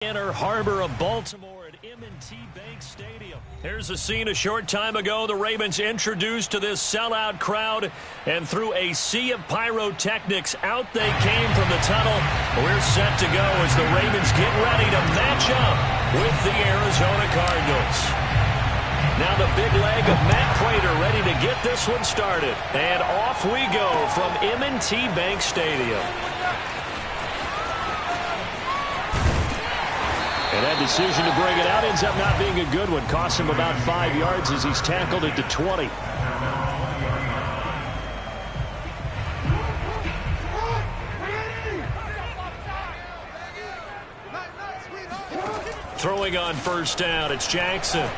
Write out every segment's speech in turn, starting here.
Inner harbor of Baltimore at M&T Bank Stadium. Here's a scene a short time ago. The Ravens introduced to this sellout crowd, and through a sea of pyrotechnics, out they came from the tunnel. We're set to go as the Ravens get ready to match up with the Arizona Cardinals. Now the big leg of Matt Prater ready to get this one started. And off we go from M&T Bank Stadium. And that decision to bring it out ends up not being a good one. Costs him about 5 yards as he's tackled at the 20. Throwing on first down, it's Jackson.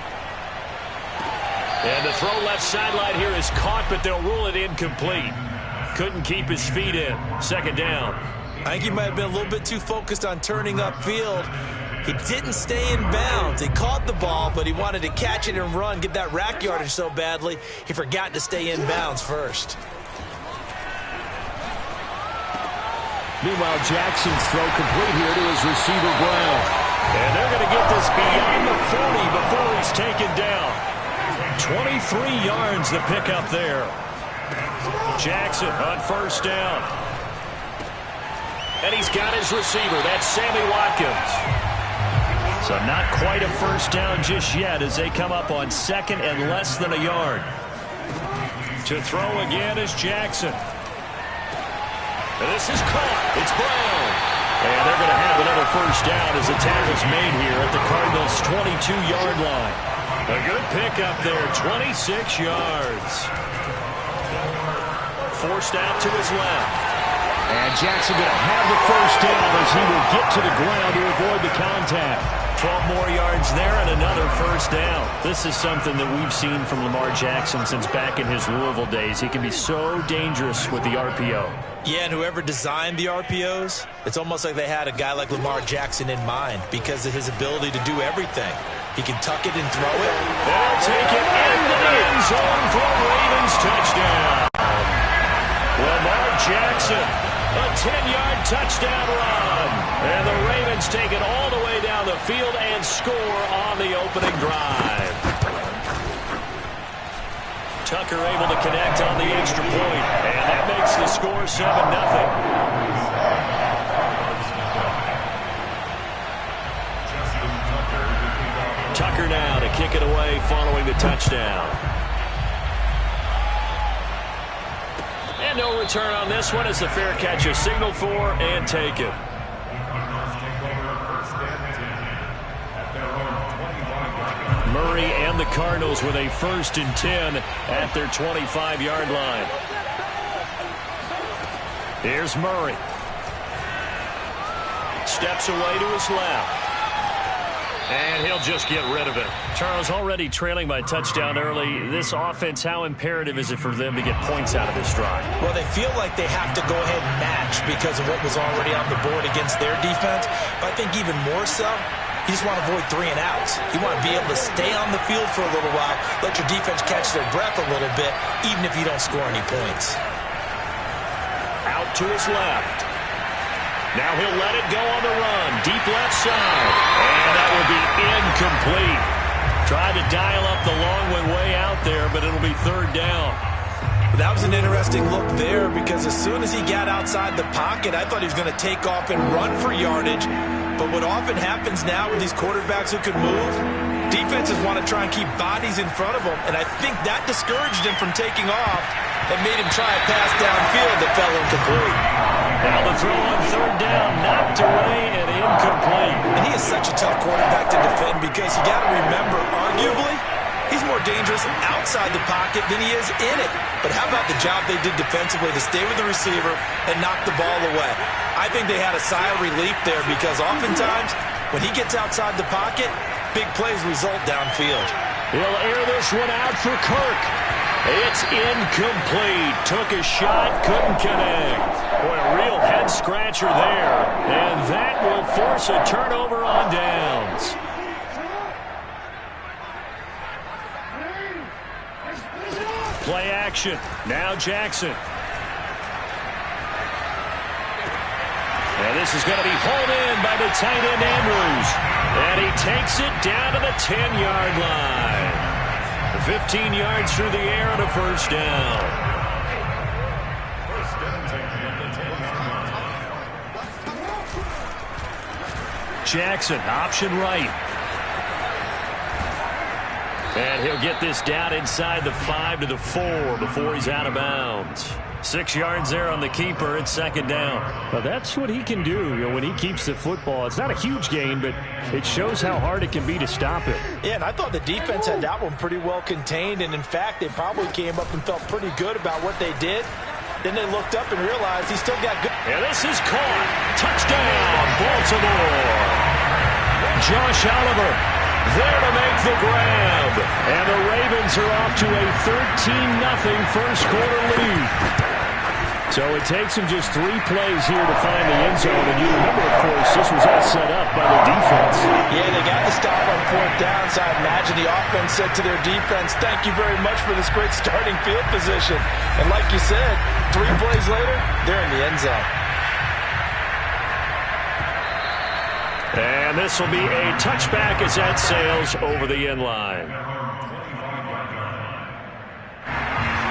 And the throw left sideline here is caught, but they'll rule it incomplete. Couldn't keep his feet in. Second down. I think he might have been a little bit too focused on turning upfield. He didn't stay in bounds. He caught the ball, but he wanted to catch it and run, get that rack yardage so badly, he forgot to stay in bounds first. Meanwhile, Jackson's throw complete here to his receiver, Brown. And they're going to get this beyond the 40 before he's taken down. 23 yards to pick up there. Jackson on first down. And he's got his receiver. That's Sammy Watkins. So not quite a first down just yet as they come up on second and less than a yard. To throw again is Jackson. And this is caught. It's Brown. And they're going to have another first down as the tackle's made here at the Cardinals' 22-yard line. A good pickup there, 26 yards. Forced out to his left. And Jackson going to have the first down as he will get to the ground to avoid the contact. 12 more yards there and another first down. This is something that we've seen from Lamar Jackson since back in his Louisville days. He can be so dangerous with the RPO. Yeah, and whoever designed the RPOs, it's almost like they had a guy like Lamar Jackson in mind because of his ability to do everything. He can tuck it and throw it. They'll take it into the end zone for a Ravens touchdown. Lamar Jackson, a 10-yard touchdown run. And the Ravens take it all the way down the field and score on the opening drive. Tucker able to connect on the extra point, and that makes the score 7-0. Tucker now to kick it away following the touchdown. And no return on this one as the fair catch is signaled for and taken. Murray and the Cardinals with a 1st and 10 at their 25-yard line. Here's Murray. Steps away to his left. And he'll just get rid of it. Charles, already trailing by touchdown early. This offense, how imperative is it for them to get points out of this drive? Well, they feel like they have to go ahead and match because of what was already on the board against their defense. But I think even more so, you just want to avoid 3 and outs. You want to be able to stay on the field for a little while, let your defense catch their breath a little bit, even if you don't score any points. Out to his left. Now he'll let it go on the run. Deep left side. And that will be incomplete. Tried to dial up the long one way out there, but it'll be 3rd down. That was an interesting look there because as soon as he got outside the pocket, I thought he was going to take off and run for yardage. But what often happens now with these quarterbacks who can move, defenses want to try and keep bodies in front of them, and I think that discouraged him from taking off and made him try a pass downfield that fell incomplete. Now the throw on 3rd down, knocked away and incomplete. And he is such a tough quarterback to defend because you got to remember, arguably, he's more dangerous outside the pocket than he is in it. But how about the job they did defensively to stay with the receiver and knock the ball away? I think they had a sigh of relief there because oftentimes when he gets outside the pocket, big plays result downfield. He'll air this one out for Kirk. It's incomplete. Took a shot, couldn't connect. Boy, a real head-scratcher there. And that will force a turnover on downs. Play action. Now Jackson. And this is going to be hauled in by the tight end Andrews. And he takes it down to the 10-yard line. 15 yards through the air and a first down. Jackson, option right. And he'll get this down inside the 5 to the 4 before he's out of bounds. 6 yards there on the keeper. It's second down. Well, that's what he can do, when he keeps the football. It's not a huge gain, but it shows how hard it can be to stop it. Yeah, and I thought the defense had that one pretty well contained. And, in fact, they probably came up and felt pretty good about what they did. Then they looked up and realized he still got good. And this is caught. Touchdown, Baltimore. Josh Oliver there to make the grab. And the Ravens are off to a 13-0 first quarter lead. So it takes them just 3 plays here to find the end zone. And you remember, of course, this was all set up by the defense. Yeah, they got the stop on 4th down, so I imagine the offense said to their defense, thank you very much for this great starting field position. And like you said, 3 plays later, they're in the end zone. And this will be a touchback as that sails over the end line.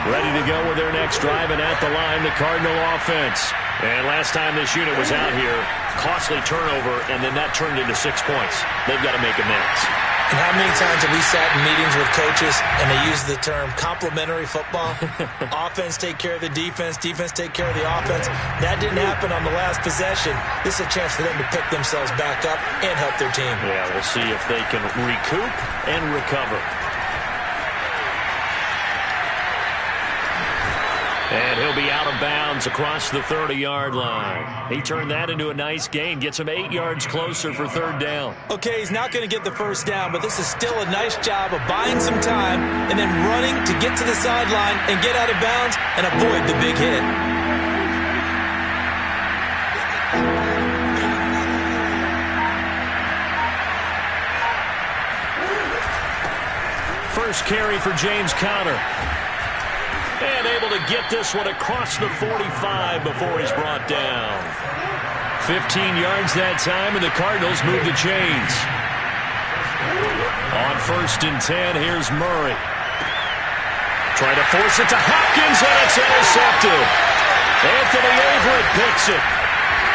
Ready to go with their next drive, and at the line, the Cardinal offense. And last time this unit was out here, costly turnover, and then that turned into 6 points. They've got to make amends. And how many times have we sat in meetings with coaches and they use the term complementary football? Offense take care of the defense, defense take care of the offense. That didn't happen on the last possession. This is a chance for them to pick themselves back up and help their team. Yeah, we'll see if they can recoup and recover. And he'll be out of bounds across the 30-yard line. He turned that into a nice gain, gets him 8 yards closer for 3rd down. Okay, he's not going to get the first down, but this is still a nice job of buying some time and then running to get to the sideline and get out of bounds and avoid the big hit. First carry for James Conner. And able to get this one across the 45 before he's brought down. 15 yards that time, and the Cardinals move the chains. On 1st and 10, here's Murray. Trying to force it to Hopkins, and it's intercepted. Anthony Averett picks it.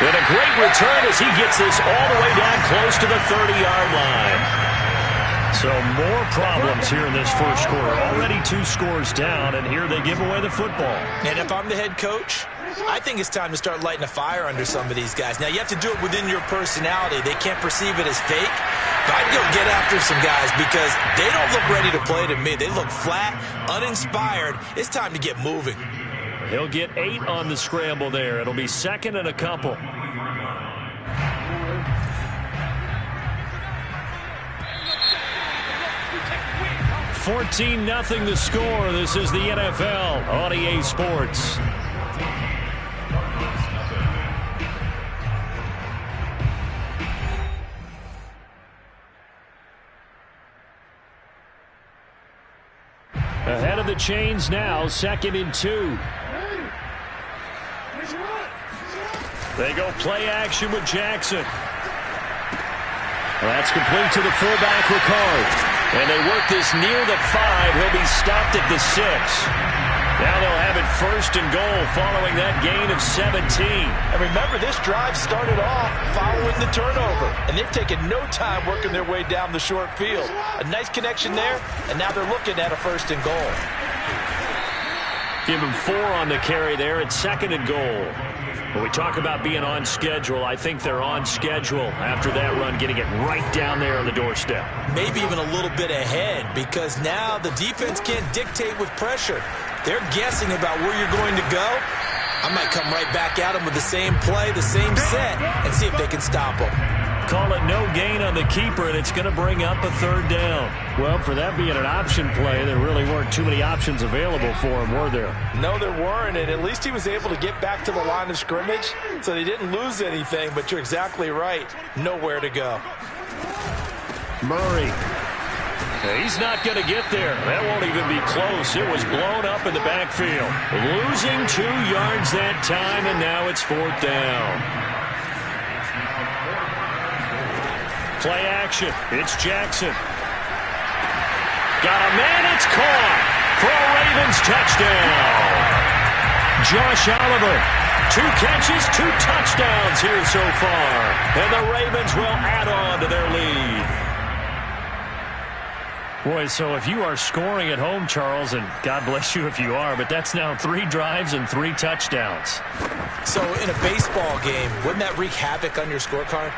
And a great return as he gets this all the way down close to the 30-yard line. So more problems here in this first quarter. Already 2 scores down, and here they give away the football. And if I'm the head coach, I think it's time to start lighting a fire under some of these guys. Now, you have to do it within your personality. They can't perceive it as fake. But I'd go get after some guys because they don't look ready to play to me. They look flat, uninspired. It's time to get moving. He'll get 8 on the scramble there. It'll be 2nd and a couple. $14-0 the score. This is the NFL on EA Sports. Ahead of the chains now, 2nd and 2. They go play action with Jackson. Well, that's complete to the fullback, Ricard. And they work this near the 5. He'll be stopped at the 6. Now they'll have it 1st and goal following that gain of 17. And remember, this drive started off following the turnover. And they've taken no time working their way down the short field. A nice connection there, and now they're looking at a 1st and goal. Give him 4 on the carry there at 2nd and goal. When we talk about being on schedule, I think they're on schedule after that run, getting it right down there on the doorstep. Maybe even a little bit ahead, because now the defense can't dictate with pressure. They're guessing about where you're going to go. I might come right back at them with the same play, the same set, and see if they can stop them. Call it no gain on the keeper, and it's going to bring up a 3rd down. Well, for that being an option play, there really weren't too many options available for him, were there? No, there weren't, and at least he was able to get back to the line of scrimmage, so they didn't lose anything, but you're exactly right. Nowhere to go. Murray. He's not going to get there. That won't even be close. It was blown up in the backfield. Losing 2 yards that time, and now it's 4th down. Play action. It's Jackson. Got a man. It's caught for a Ravens touchdown. Josh Oliver, 2 catches, 2 touchdowns here so far. And the Ravens will add on to their lead. Boy, so if you are scoring at home, Charles, and God bless you if you are, but that's now 3 drives and 3 touchdowns. So in a baseball game, wouldn't that wreak havoc on your scorecard?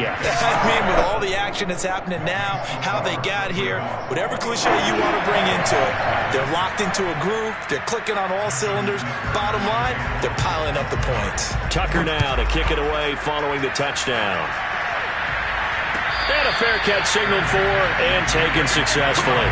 Yes. I mean, with all the action that's happening now, how they got here, whatever cliche you want to bring into it, they're locked into a groove, they're clicking on all cylinders. Bottom line, they're piling up the points. Tucker now to kick it away following the touchdown. And a fair catch signaled for and taken successfully.